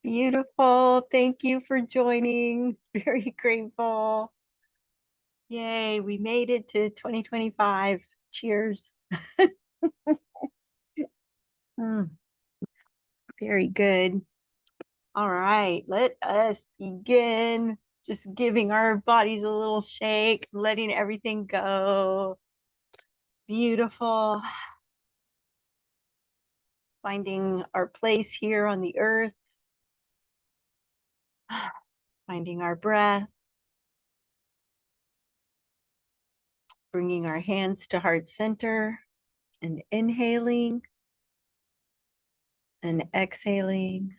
Beautiful. Thank you for joining. Very grateful. Yay, we made it to 2025. Cheers. Mm, very good. All right, let us begin. Just giving our bodies a little shake, letting everything go. Beautiful. Finding our place here on the earth, finding our breath, bringing our hands to heart center and inhaling and exhaling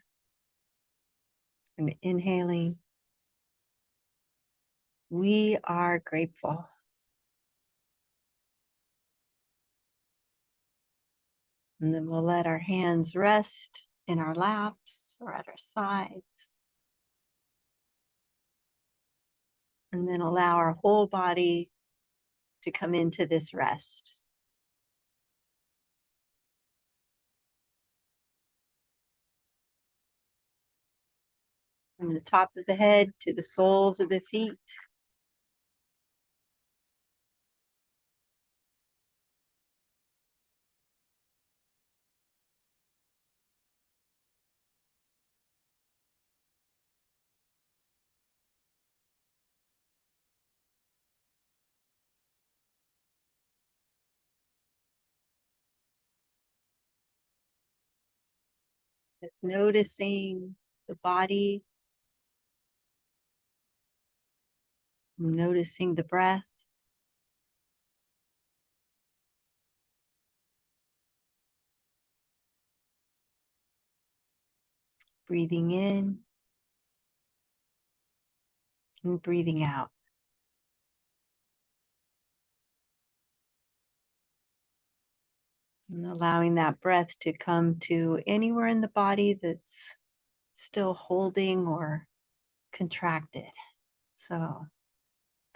and inhaling. We are grateful. And then we'll let our hands rest in our laps or at our sides. And then allow our whole body to come into this rest. From the top of the head to the soles of the feet. Just noticing the body, noticing the breath. Breathing in and breathing out. And allowing that breath to come to anywhere in the body that's still holding or contracted. So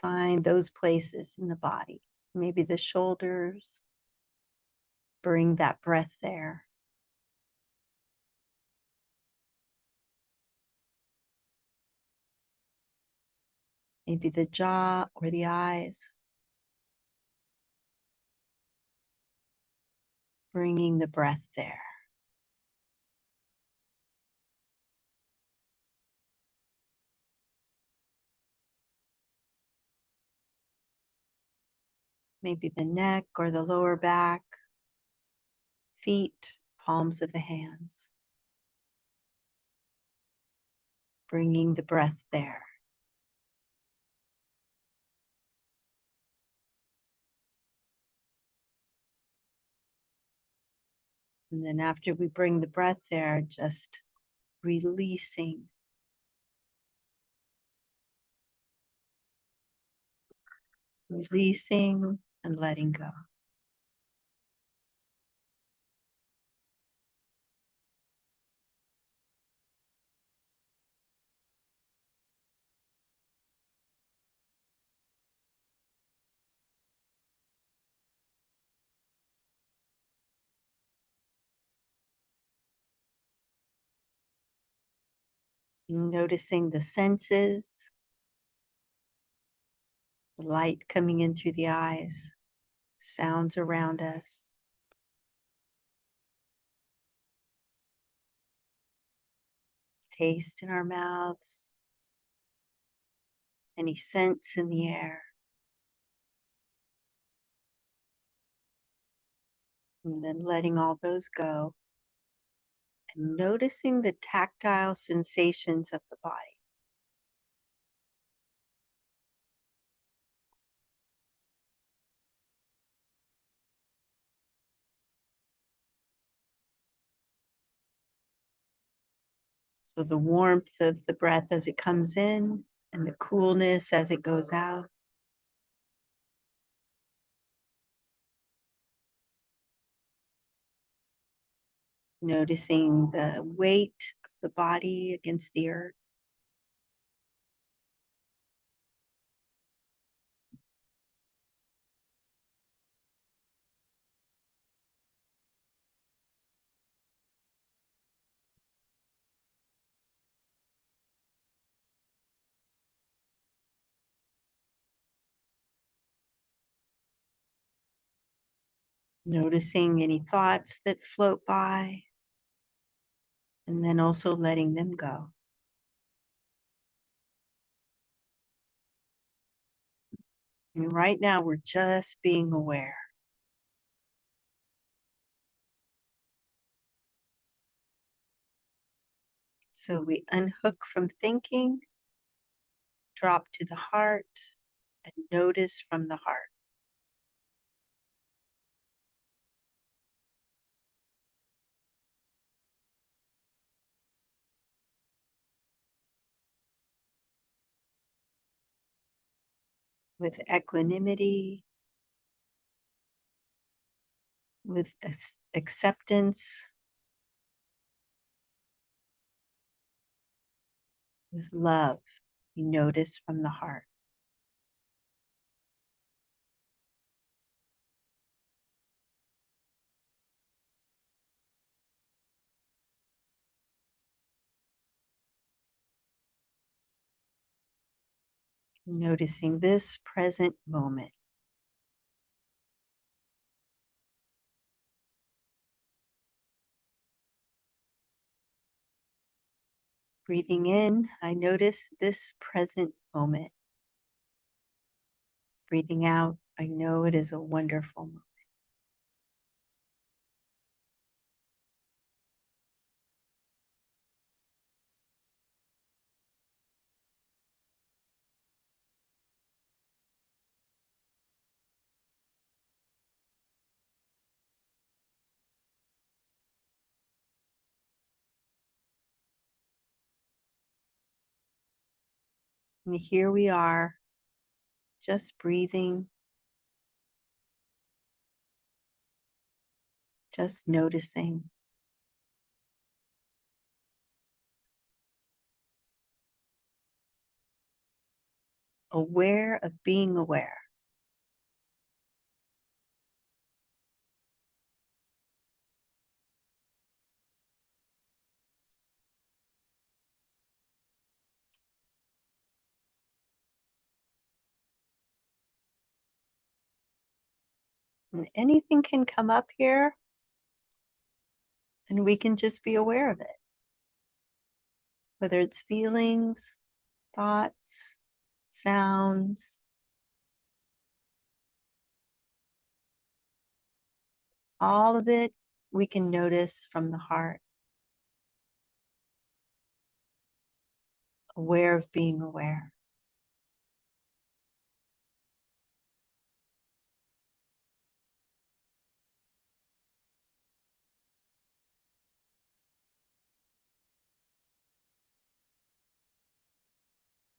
find those places in the body, maybe the shoulders, bring that breath there. Maybe the jaw or the eyes, bringing the breath there. Maybe the neck or the lower back, feet, palms of the hands, bringing the breath there. And then after we bring the breath there, just releasing. Releasing and letting go. Noticing the senses, the light coming in through the eyes, sounds around us. Taste in our mouths, any scents in the air. And then letting all those go and noticing the tactile sensations of the body. So the warmth of the breath as it comes in and the coolness as it goes out. Noticing the weight of the body against the earth. Noticing any thoughts that float by, and then also letting them go. And right now, we're just being aware. So we unhook from thinking, drop to the heart, and notice from the heart. With equanimity, with acceptance, with love, you notice from the heart. Noticing this present moment. Breathing in, I notice this present moment. Breathing out, I know it is a wonderful moment. And here we are, just breathing, just noticing. Aware of being aware. And anything can come up here, and we can just be aware of it. Whether it's feelings, thoughts, sounds, all of it we can notice from the heart, aware of being aware.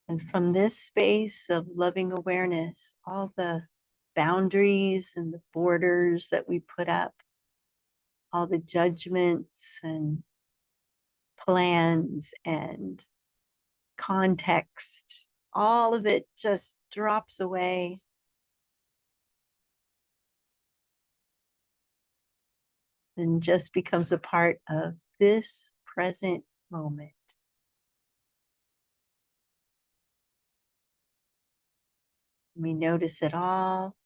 And from this space of loving awareness, all the boundaries and the borders that we put up, all the judgments and plans and context, all of it just drops away. And just becomes a part of this present moment. We notice it all.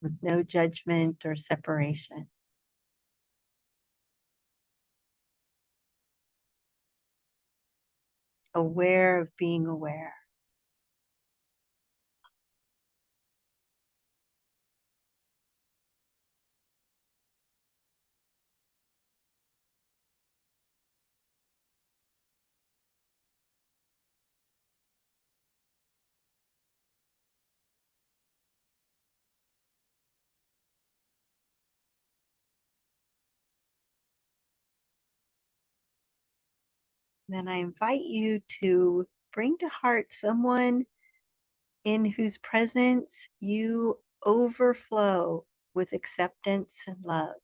With no judgment or separation. Aware of being aware. Then I invite you to bring to heart someone in whose presence you overflow with acceptance and love,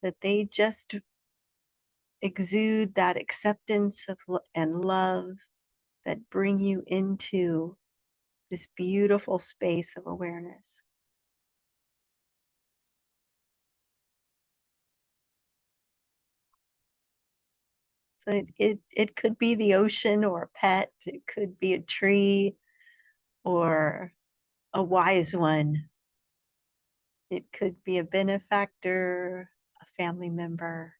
that they just exude that acceptance of and love that bring you into this beautiful space of awareness. So it could be the ocean or a pet, it could be a tree or a wise one. It could be a benefactor, a family member,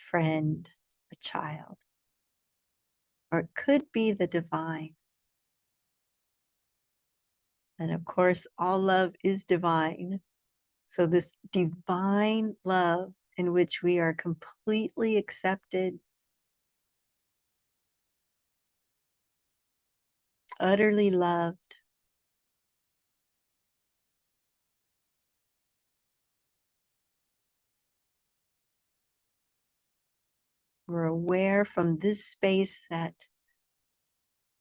friend, a child, or it could be the divine. And of course, all love is divine. So, this divine love in which we are completely accepted, utterly loved, we're aware from this space that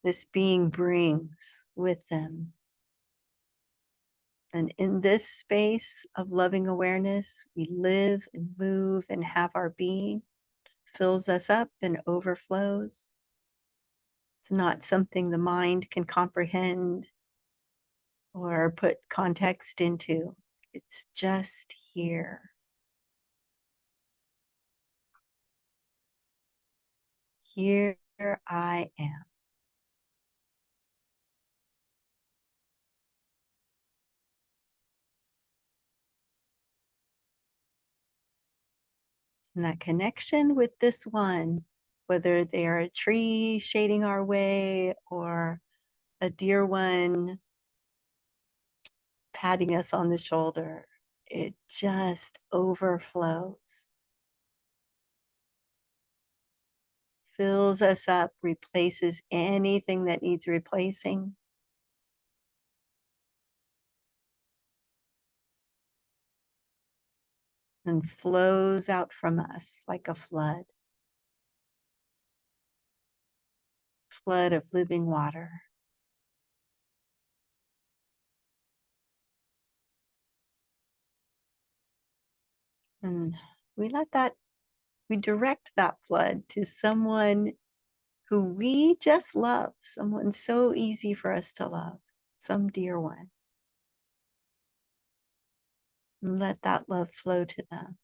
this being brings with them. And in this space of loving awareness, we live and move and have our being, fills us up and overflows. It's not something the mind can comprehend or put context into. It's just here. Here I am. And that connection with this one, whether they are a tree shading our way or a dear one patting us on the shoulder, it just overflows, fills us up, replaces anything that needs replacing, and flows out from us like a flood of living water. And we let that, we direct that flood to someone who we just love, someone so easy for us to love, some dear one. And let that love flow to them.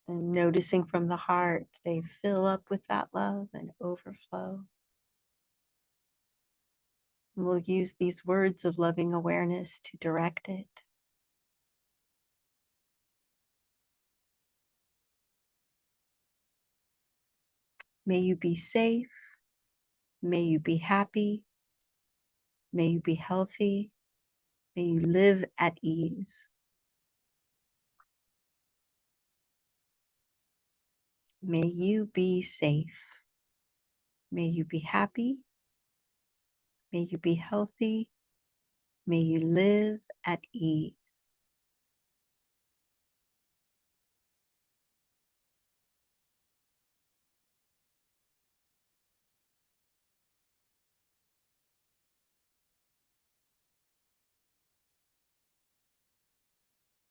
And noticing from the heart, they fill up with that love and overflow. And we'll use these words of loving awareness to direct it. May you be safe. May you be happy. May you be healthy. May you live at ease. May you be safe. May you be happy. May you be healthy. May you live at ease.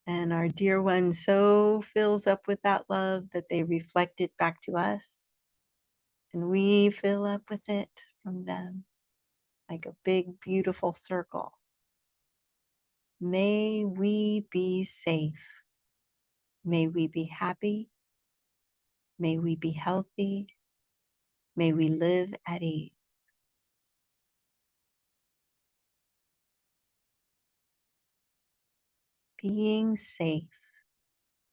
And our dear one so fills up with that love that they reflect it back to us. And we fill up with it from them like a big, beautiful circle. May we be safe. May we be happy. May we be healthy. May we live at ease. Being safe,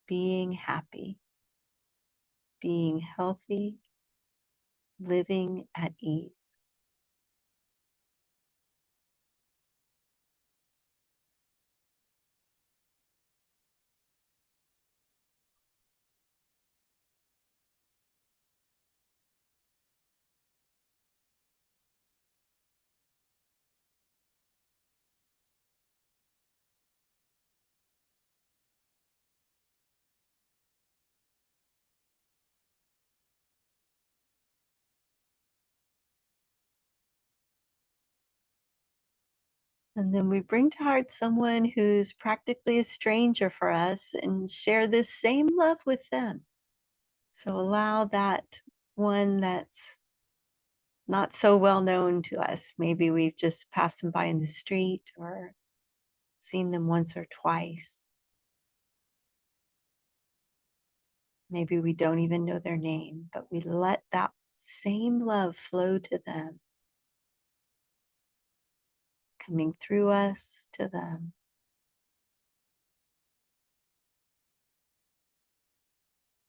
being happy, being healthy, living at ease. And then we bring to heart someone who's practically a stranger for us and share this same love with them. So allow that one that's not so well known to us. Maybe we've just passed them by in the street or seen them once or twice. Maybe we don't even know their name, but we let that same love flow to them, coming through us to them.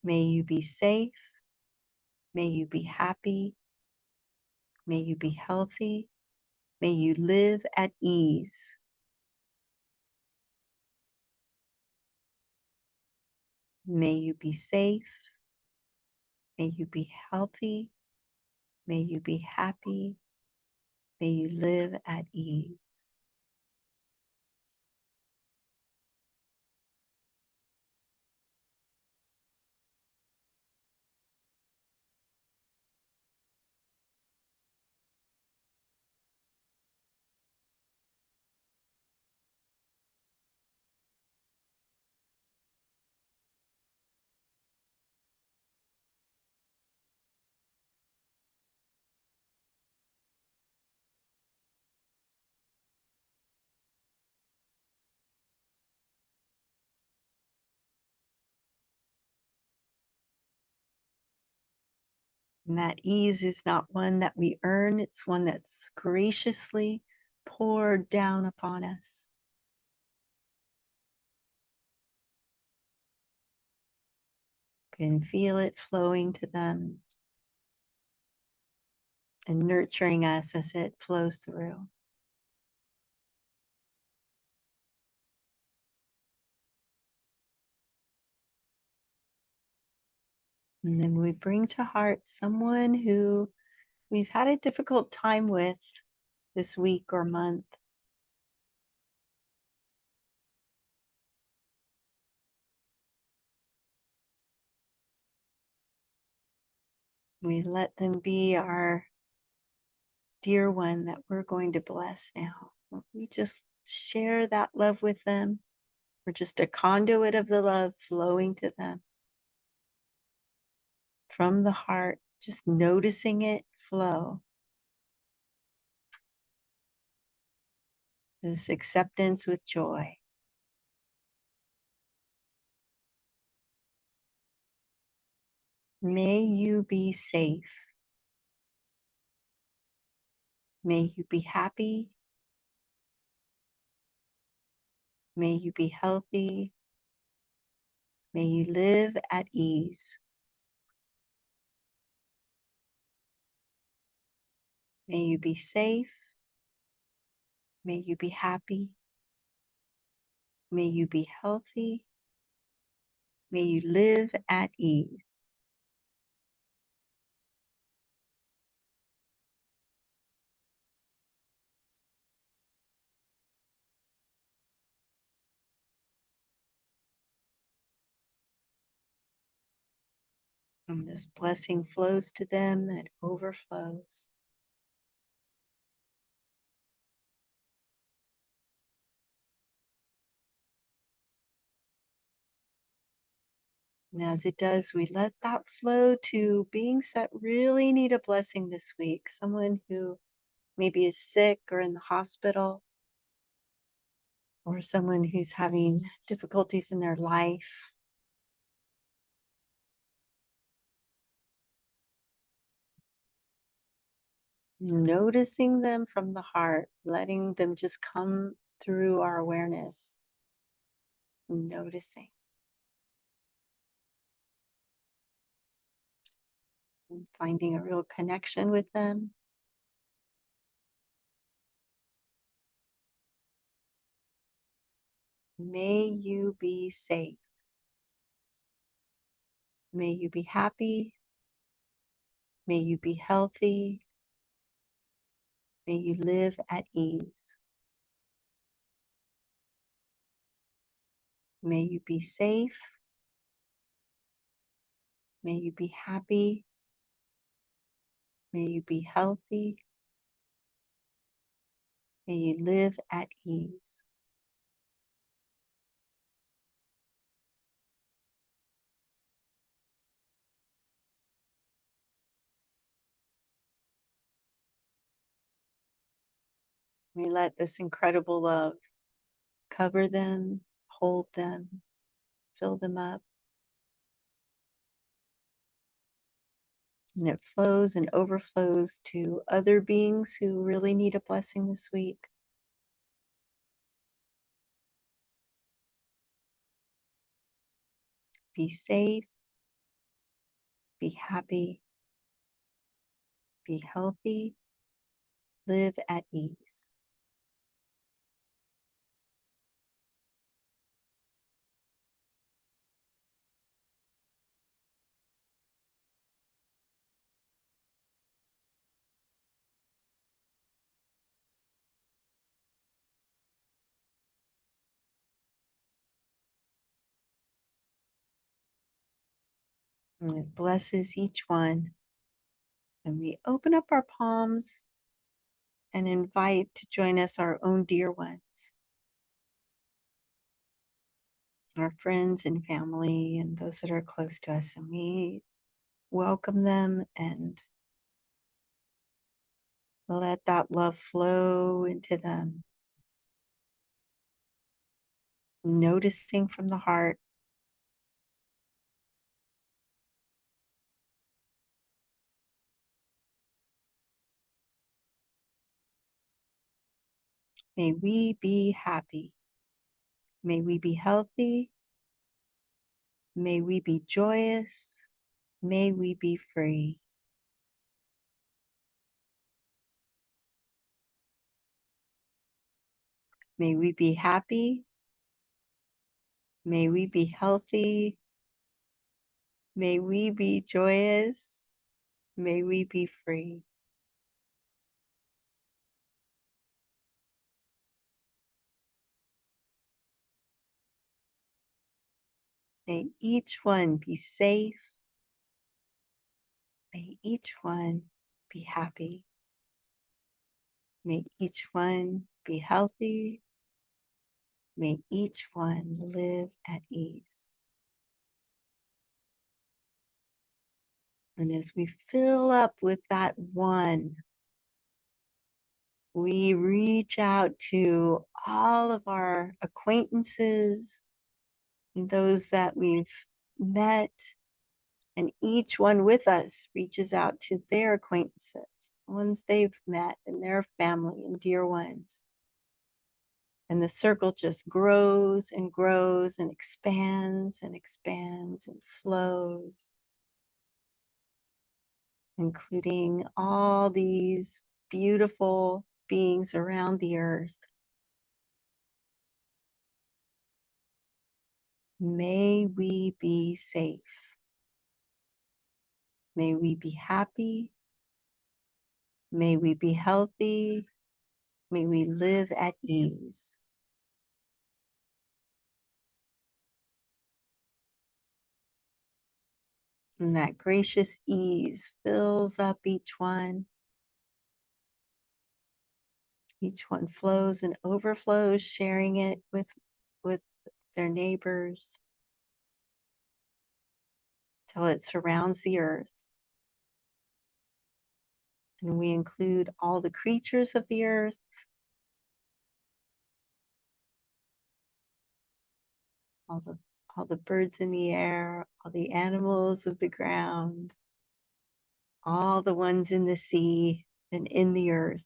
May you be safe. May you be happy. May you be healthy. May you live at ease. May you be safe. May you be healthy. May you be happy. May you live at ease. And that ease is not one that we earn, it's one that's graciously poured down upon us. You can feel it flowing to them and nurturing us as it flows through. And then we bring to heart someone who we've had a difficult time with this week or month. We let them be our dear one that we're going to bless now. We just share that love with them. We're just a conduit of the love flowing to them from the heart, just noticing it flow. This acceptance with joy. May you be safe. May you be happy. May you be healthy. May you live at ease. May you be safe. May you be happy. May you be healthy. May you live at ease. And this blessing flows to them and overflows. And as it does, we let that flow to beings that really need a blessing this week. Someone who maybe is sick or in the hospital, or someone who's having difficulties in their life. Noticing them from the heart, letting them just come through our awareness, noticing, and finding a real connection with them. May you be safe. May you be happy. May you be healthy. May you live at ease. May you be safe. May you be happy. May you be healthy. May you live at ease. We let this incredible love cover them, hold them, fill them up. And it flows and overflows to other beings who really need a blessing this week. Be safe, be happy, be healthy, live at ease. And it blesses each one. And we open up our palms and invite to join us our own dear ones, our friends and family, and those that are close to us. And we welcome them and let that love flow into them, noticing from the heart. May we be happy. May we be healthy. May we be joyous. May we be free. May we be happy. May we be healthy. May we be joyous. May we be free. May each one be safe. May each one be happy. May each one be healthy. May each one live at ease. And as we fill up with that one, we reach out to all of our acquaintances, and those that we've met, and each one with us reaches out to their acquaintances, ones they've met, and their family and dear ones. And the circle just grows and grows and expands and expands and flows, including all these beautiful beings around the earth. May we be safe. May we be happy. May we be healthy. May we live at ease. And that gracious ease fills up each one. Each one flows and overflows, sharing it with their neighbors till it surrounds the earth. And we include all the creatures of the earth, all the all the birds in the air, all the animals of the ground, all the ones in the sea and in the earth.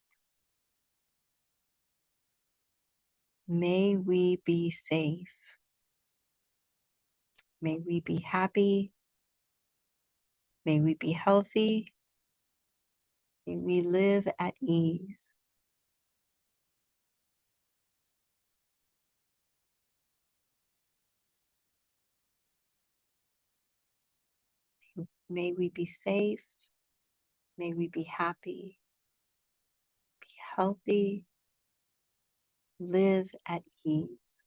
May we be safe. May we be happy. May we be healthy. May we live at ease. May we be safe. May we be happy, be healthy, live at ease.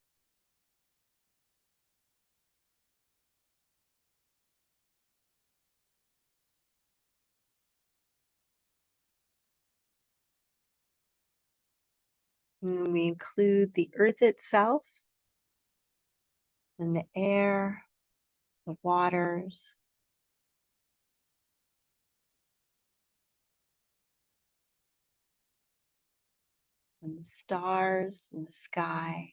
And we include the earth itself and the air, the waters, and the stars and the sky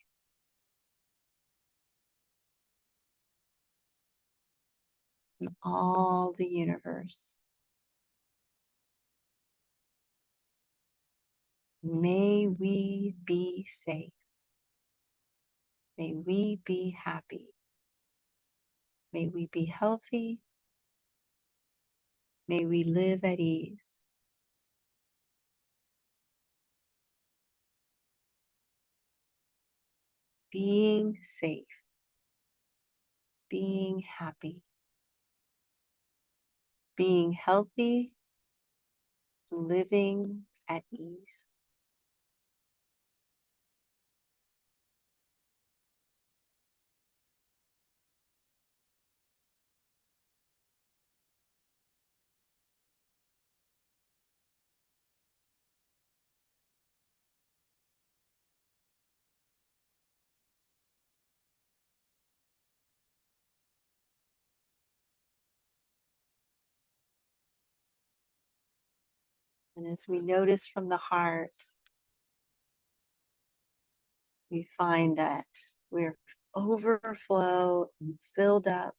and all the universe. May we be safe. May we be happy. May we be healthy. May we live at ease. Being safe, being happy, being healthy, living at ease. And as we notice from the heart, we find that we're overflow and filled up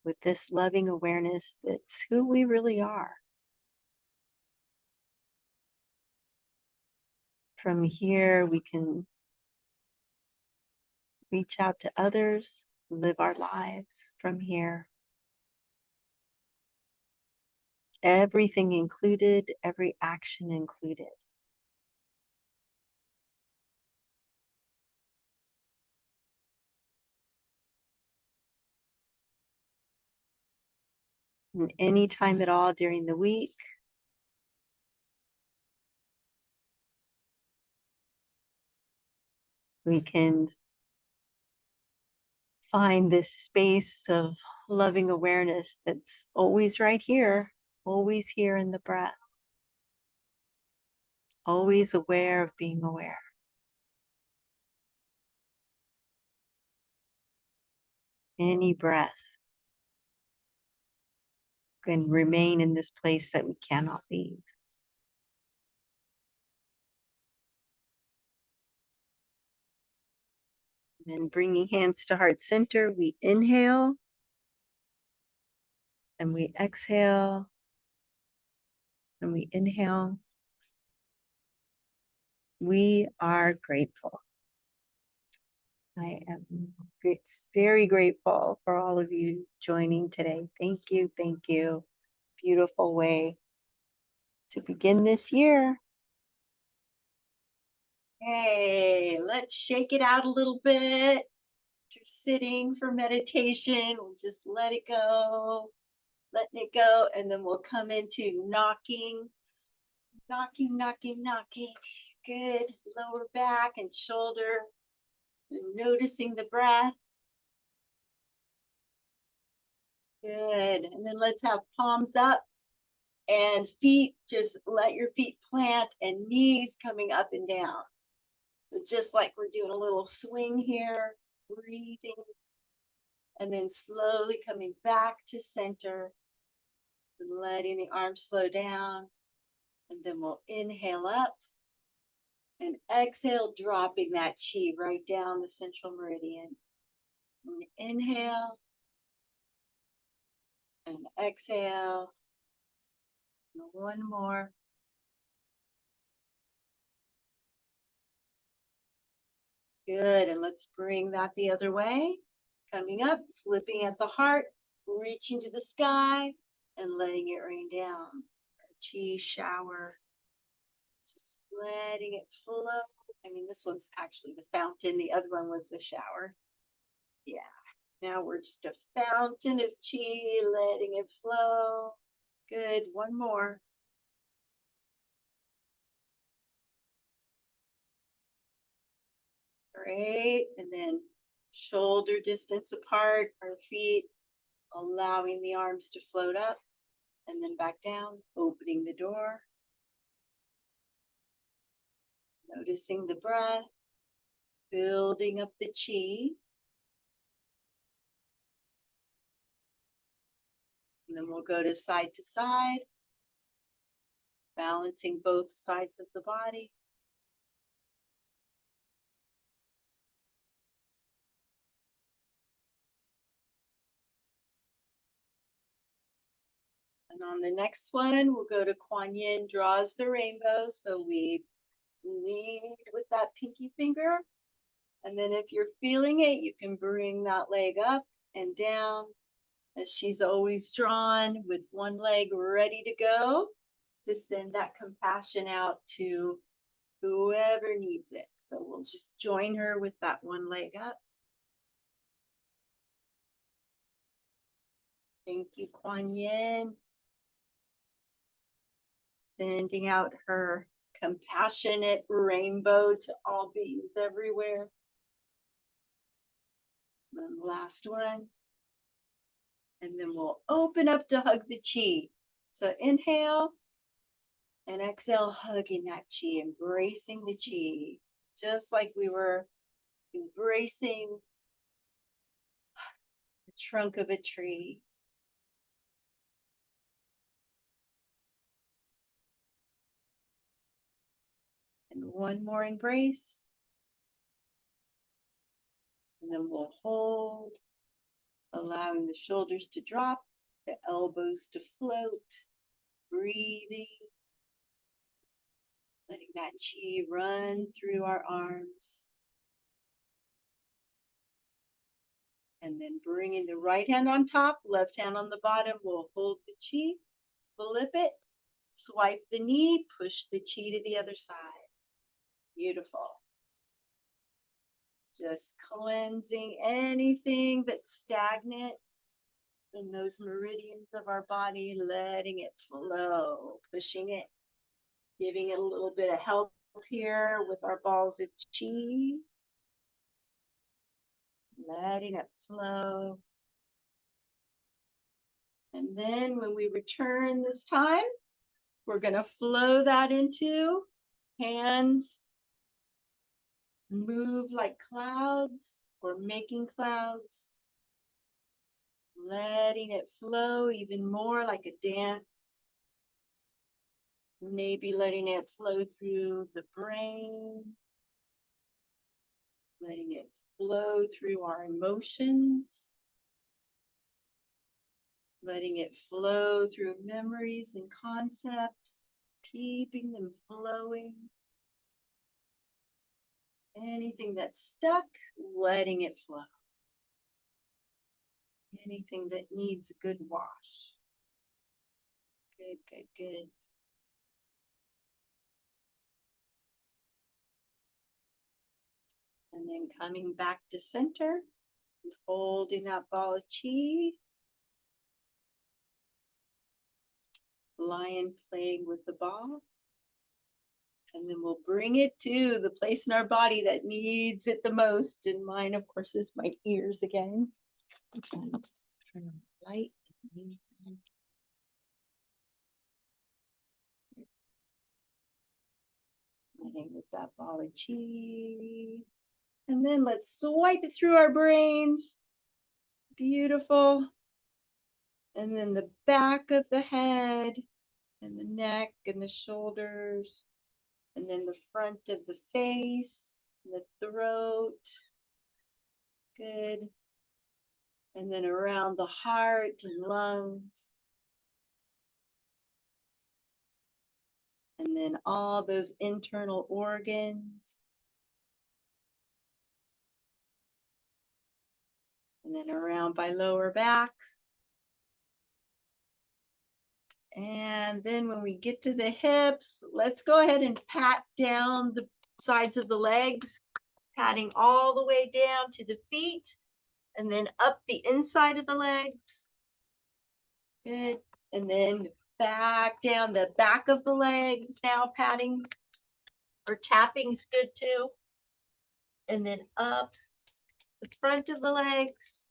with this loving awareness that's who we really are. From here, we can reach out to others, live our lives from here. Everything included, every action included. And any time at all during the week, we can find this space of loving awareness that's always right here, always here in the breath, always aware of being aware. Any breath can remain in this place that we cannot leave. Then bringing hands to heart center, we inhale and we exhale and we inhale. We are grateful. I am very grateful for all of you joining today. Thank you. Thank you. Beautiful way to begin this year. Hey, let's shake it out a little bit. If you're sitting for meditation, we'll just let it go, letting it go, and then we'll come into knocking, knocking, knocking, knocking. Good. Lower back and shoulder, and noticing the breath. Good. And then let's have palms up and feet, just let your feet plant and knees coming up and down. So just like we're doing a little swing here, breathing, and then slowly coming back to center and letting the arms slow down. And then we'll inhale up and exhale, dropping that chi right down the central meridian. And inhale and exhale. And one more. Good. And let's bring that the other way. Coming up, flipping at the heart, reaching to the sky, and letting it rain down. Our chi shower. Just letting it flow. I mean, this one's actually the fountain. The other one was the shower. Yeah. Now we're just a fountain of chi, letting it flow. Good. One more. Great. And then shoulder distance apart, our feet, allowing the arms to float up and then back down, opening the door. Noticing the breath, building up the chi. And then we'll go to side, balancing both sides of the body. And on the next one, we'll go to Kuan Yin draws the rainbow. So we lead with that pinky finger. And then if you're feeling it, you can bring that leg up and down as she's always drawn with one leg ready to go to send that compassion out to whoever needs it. So we'll just join her with that one leg up. Thank you, Kuan Yin. Sending out her compassionate rainbow to all beings everywhere. And the last one. And then we'll open up to hug the chi. So inhale and exhale, hugging that chi, embracing the chi, just like we were embracing the trunk of a tree. And one more embrace. And then we'll hold, allowing the shoulders to drop, the elbows to float, breathing, letting that chi run through our arms. And then bringing the right hand on top, left hand on the bottom. We'll hold the chi, flip it, swipe the knee, push the chi to the other side. Beautiful. Just cleansing anything that's stagnant in those meridians of our body, letting it flow, pushing it, giving it a little bit of help here with our balls of chi. Letting it flow. And then when we return this time, we're going to flow that into hands move like clouds or making clouds, letting it flow even more like a dance. Maybe letting it flow through the brain, letting it flow through our emotions, letting it flow through memories and concepts, keeping them flowing. Anything that's stuck, letting it flow. Anything that needs a good wash. Good, good, good. And then coming back to center, holding that ball of chi. Lion playing with the ball. And then we'll bring it to the place in our body that needs it the most. And mine, of course, is my ears again. Turn on the light. With that ball of chi. And then let's swipe it through our brains. Beautiful. And then the back of the head and the neck and the shoulders. And then the front of the face, the throat. Good. And then around the heart and lungs. And then all those internal organs. And then around by lower back. And then when we get to the hips, let's go ahead and pat down the sides of the legs, patting all the way down to the feet, and then up the inside of the legs. Good. And then back down the back of the legs, now patting or tapping's good too. And then up the front of the legs.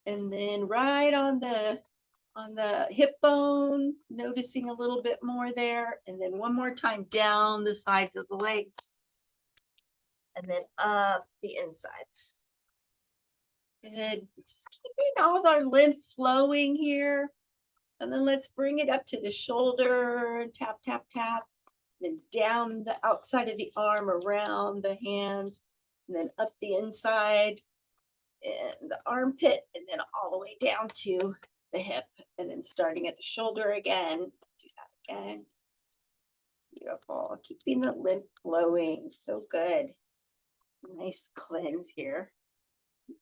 And then right on the hip bone, noticing a little bit more there. And then one more time down the sides of the legs. And then up the insides. Good. Just keeping all our lymph flowing here. And then let's bring it up to the shoulder. Tap, tap, tap. Then down the outside of the arm, around the hands. And then up the inside and the armpit. And then all the way down to the hip, and then starting at the shoulder again. Do that again. Beautiful. Keeping the lymph flowing. So good. Nice cleanse here.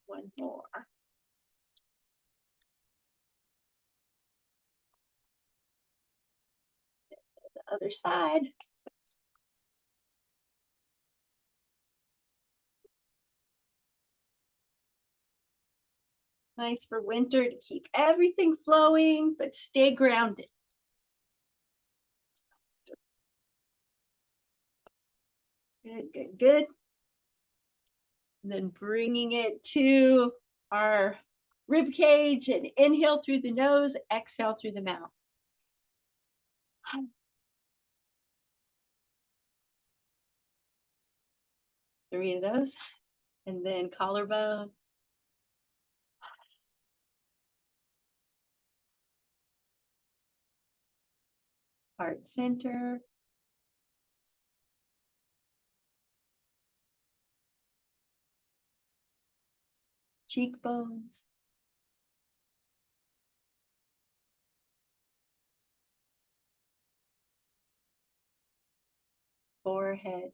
One more. The other side. Nice for winter to keep everything flowing, but stay grounded. Good, good, good. And then bringing it to our rib cage and inhale through the nose, exhale through the mouth. 3 of those. And then collarbone. Heart center. Cheekbones. Forehead.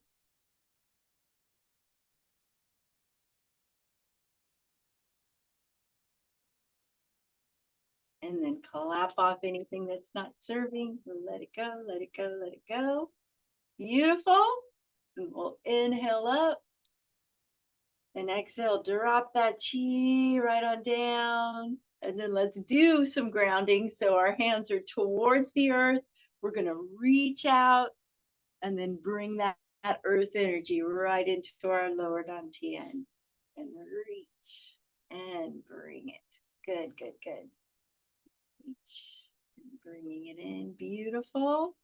And then clap off anything that's not serving. Let it go, let it go, let it go. Beautiful. And we'll inhale up and exhale. Drop that chi right on down. And then let's do some grounding. So our hands are towards the earth. We're going to reach out and then bring that earth energy right into our lower dantian. And reach and bring it. Good, good, good. Reach and bringing it in. Beautiful.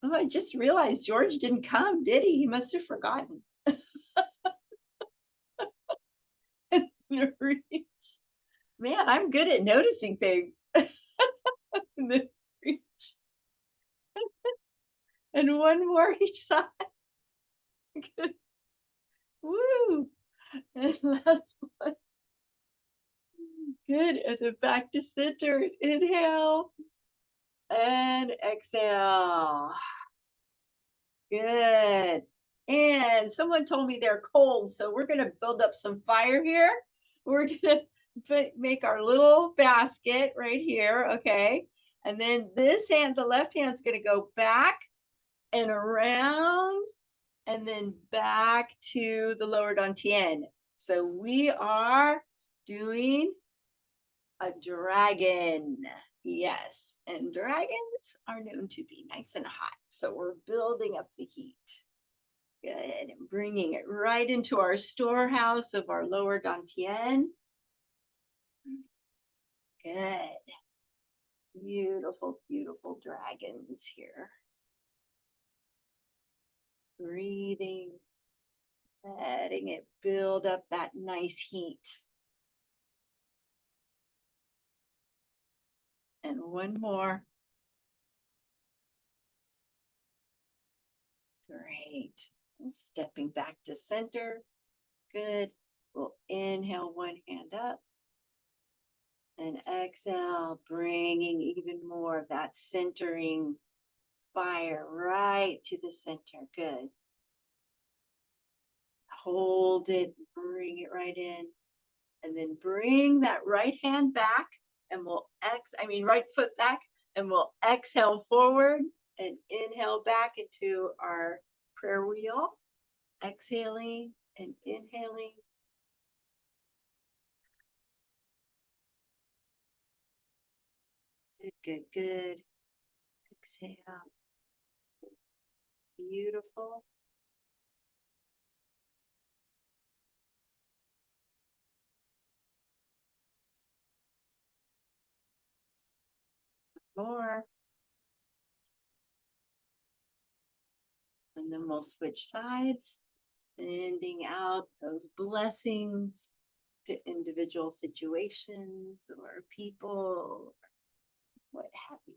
Oh, I just realized George didn't come, did he? He must have forgotten. Reach. Man, I'm good at noticing things. And then reach. And one more each side. Good. Woo. And last one. Good. And then back to center. Inhale. And exhale. Good. And someone told me they're cold, so we're going to build up some fire here. We're going to make our little basket right here, okay? And then this hand, the left hand's going to go back and around and then back to the lower dantian. So we are doing a dragon. Yes, and dragons are known to be nice and hot. So we're building up the heat. Good, and bringing it right into our storehouse of our lower dantian. Good. Beautiful, beautiful dragons here. Breathing, letting it build up that nice heat. And one more. Great. And stepping back to center. Good. We'll inhale one hand up. And exhale, bringing even more of that centering fire right to the center. Good. Hold it, bring it right in. And then bring that right hand back and we'll right foot back, and we'll exhale forward and inhale back into our prayer wheel. Exhaling and inhaling. Good, good, good. Exhale. Beautiful. More. And then we'll switch sides, sending out those blessings to individual situations or people, what have you.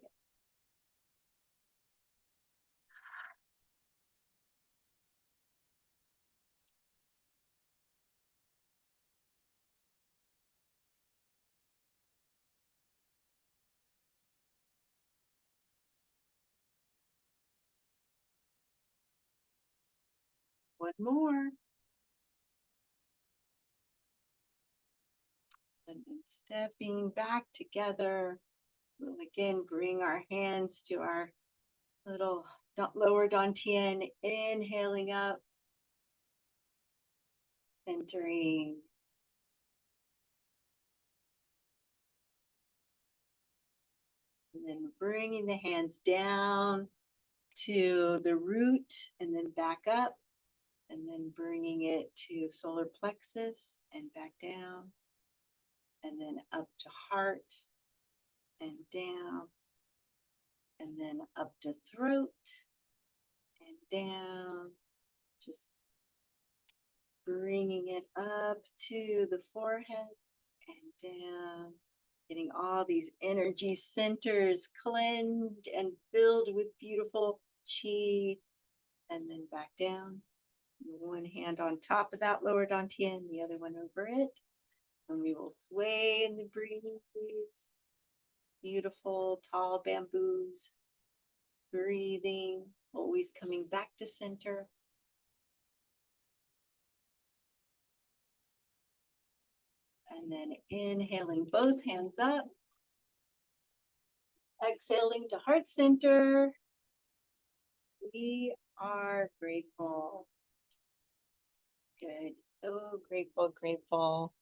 One more. And then stepping back together. We'll again bring our hands to our little lower dantian, inhaling up, centering. And then bringing the hands down to the root and then back up. And then bringing it to solar plexus and back down. And then up to heart and down. And then up to throat and down. Just bringing it up to the forehead and down, getting all these energy centers cleansed and filled with beautiful chi, and then back down. One hand on top of that lower dantian, the other one over it. And we will sway in the breeze. Beautiful tall bamboos. Breathing, always coming back to center. And then inhaling both hands up. Exhaling to heart center. We are grateful. Good. So grateful, grateful.